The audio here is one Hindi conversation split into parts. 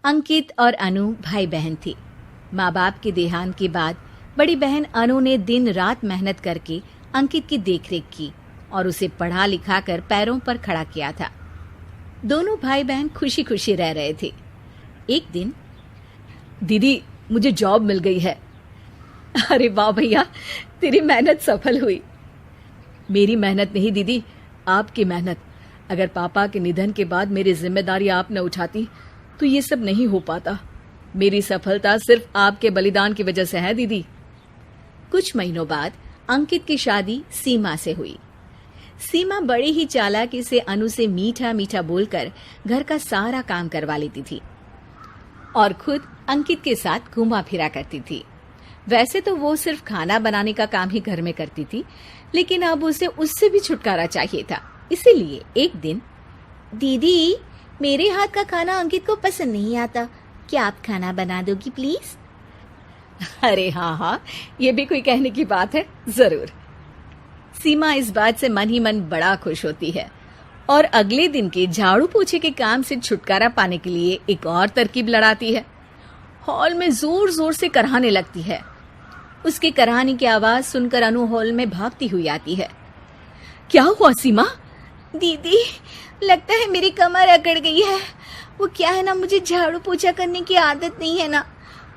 अंकित और अनु भाई बहन थे। माँ बाप के देहांत के बाद बड़ी बहन अनु ने दिन रात मेहनत करके अंकित की देखरेख की और उसे पढ़ा लिखा कर पैरों पर खड़ा किया था। दोनों भाई बहन खुशी खुशी रह रहे थे। एक दिन, दीदी मुझे जॉब मिल गई है। अरे वाह भैया, तेरी मेहनत सफल हुई। मेरी मेहनत नहीं दीदी, आपकी मेहनत। अगर पापा के निधन के बाद मेरी जिम्मेदारी आप न उठाती तो ये सब नहीं हो पाता। मेरी सफलता सिर्फ आपके बलिदान की वजह से है दीदी। कुछ महीनों बाद अंकित की शादी सीमा से हुई। सीमा बड़ी ही चालाकी से अनु से मीठा मीठा बोलकर घर का सारा काम करवा लेती थी और खुद अंकित के साथ घुमा फिरा करती थी। वैसे तो वो सिर्फ खाना बनाने का काम ही घर में करती थी, लेकिन अब उसे उससे भी छुटकारा चाहिए था। इसीलिए एक दिन, दीदी मेरे हाथ का खाना अंकित को पसंद नहीं आता, क्या आप खाना बना दोगी प्लीज? अरे हाँ, ये भी कोई कहने की बात है, जरूर। सीमा इस बात से मन ही मन बड़ा खुश होती है और अगले दिन के झाड़ू पोछे के काम से छुटकारा पाने के लिए एक और तरकीब लड़ाती है। हॉल में जोर जोर से कराहने लगती है। उसके कराहने की आवाज सुनकर अनु हॉल में भागती हुई आती है। क्या हुआ सीमा? दीदी लगता है मेरी कमर अकड़ गई है। वो क्या है ना, मुझे झाड़ू पोछा करने की आदत नहीं है ना।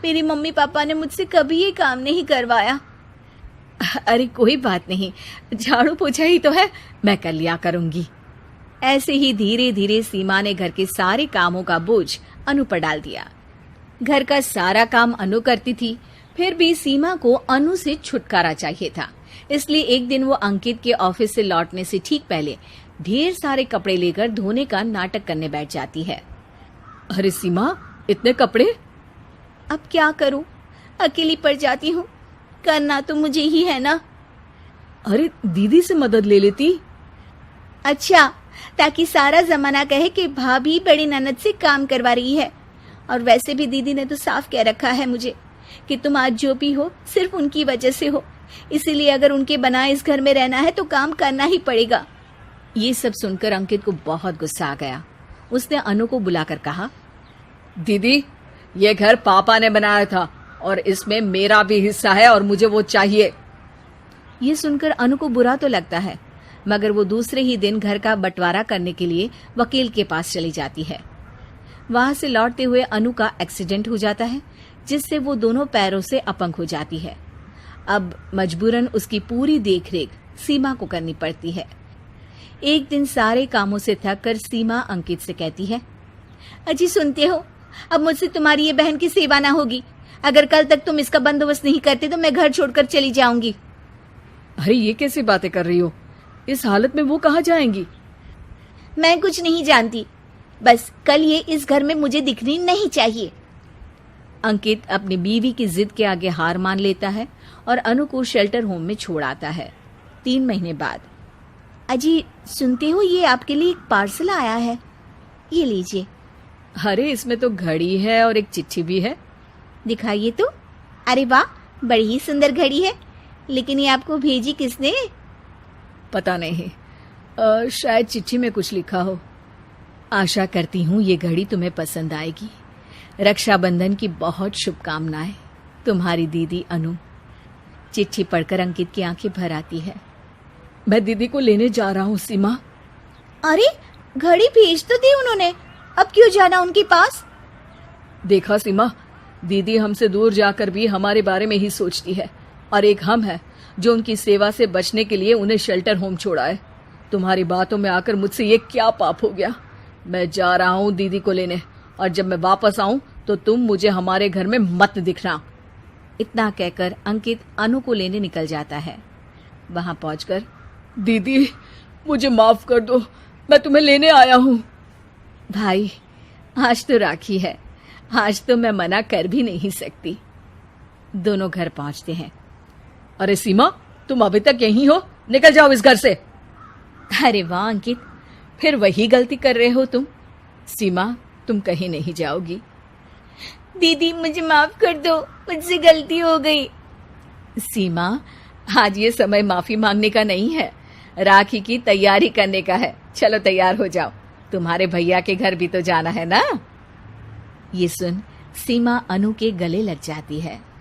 मेरी मम्मी पापा ने मुझसे कभी ये काम नहीं करवाया। अरे कोई बात नहीं, झाड़ू पोछा ही तो है, मैं कर लिया करूंगी। ऐसे ही धीरे धीरे सीमा ने घर के सारे कामों का बोझ अनु पर डाल दिया। घर का सारा काम अनु करती थी, फिर भी सीमा को अनु से छुटकारा चाहिए था। इसलिए एक दिन वो अंकित के ऑफिस से लौटने से ठीक पहले ढेर सारे कपड़े लेकर धोने का नाटक करने बैठ जाती है। अरे सीमा, इतने कपड़े? अब क्या करूं, अकेली पड़ जाती हूँ, करना तो मुझे ही है ना। अरे दीदी से मदद ले लेती। अच्छा, ताकि सारा जमाना कहे कि भाभी बड़ी ननद से काम करवा रही है। और वैसे भी दीदी ने तो साफ कह रखा है मुझे कि तुम आज जो भी हो सिर्फ उनकी वजह से हो, इसीलिए अगर उनके बनाए इस घर में रहना है तो काम करना ही पड़ेगा। ये सब सुनकर अंकित को बहुत गुस्सा आ गया। उसने अनु को बुलाकर कहा, दीदी ये घर पापा ने बनाया था और इसमें मेरा भी हिस्सा है और मुझे वो चाहिए। ये सुनकर अनु को बुरा तो लगता है, मगर वो दूसरे ही दिन घर का बंटवारा करने के लिए वकील के पास चली जाती है। वहां से लौटते हुए अनु का एक्सीडेंट हो जाता है, जिससे वो दोनों पैरों से अपंग हो जाती है। अब मजबूरन उसकी पूरी देखरेख सीमा को करनी पड़ती है। एक दिन सारे कामों से थक कर सीमा अंकित से कहती है, अजी सुनते हो, अब मुझसे तुम्हारी ये बहन की सेवा ना होगी। अगर कल तक तुम इसका बंदोबस्त नहीं करते तो मैं घर छोड़कर चली जाऊंगी। अरे ये कैसी बातें कर रही हो? इस हालत में वो कहाँ जाएंगी? मैं कुछ नहीं जानती, बस कल ये इस घर में मुझे दिखनी नहीं चाहिए। अंकित अपनी बीवी की जिद के आगे हार मान लेता है और अनु को शेल्टर होम में छोड़ आता है। 3 महीने बाद, अजी सुनते हो, ये आपके लिए एक पार्सल आया है, ये लीजिए। अरे इसमें तो घड़ी है और एक चिट्ठी भी है। दिखाइए तो। अरे वाह, बड़ी ही सुंदर घड़ी है, लेकिन ये आपको भेजी किसने? पता नहीं, शायद चिट्ठी में कुछ लिखा हो। आशा करती हूँ ये घड़ी तुम्हें पसंद आएगी। रक्षाबंधन की बहुत शुभकामनाएं, तुम्हारी दीदी अनु। चिट्ठी पढ़कर अंकित की आंखें भर आती है। मैं दीदी को लेने जा रहा हूँ सीमा। अरे घड़ी भेज तो दी उन्होंने, अब क्यों जाना उनके पास? देखा सीमा, दीदी हमसे दूर जाकर भी हमारे बारे में ही सोचती है, और एक हम है जो उनकी सेवा से बचने के लिए उन्हें शेल्टर होम छोड़ा है। तुम्हारी बातों में आकर मुझसे ये क्या पाप हो गया? मैं जा रहा हूँ दीदी को लेने, और जब मैं वापस आऊं तो तुम मुझे हमारे घर में मत दिखना। इतना कहकर अंकित अनु को लेने निकल जाता है। वहां पहुंचकर, दीदी मुझे माफ कर दो, मैं तुम्हें लेने आया हूँ। भाई आज तो राखी है, आज तो मैं मना कर भी नहीं सकती। दोनों घर पहुंचते हैं। अरे सीमा, तुम अभी तक यहीं हो? निकल जाओ इस घर से। अरे वाह अंकित, फिर वही गलती कर रहे हो तुम। सीमा तुम कहीं नहीं जाओगी। दीदी मुझे माफ कर दो, मुझसे गलती हो गई। सीमा, आज ये समय माफी मांगने का नहीं है, राखी की तैयारी करने का है। चलो तैयार हो जाओ, तुम्हारे भैया के घर भी तो जाना है ना। ये सुन सीमा अनु के गले लग जाती है।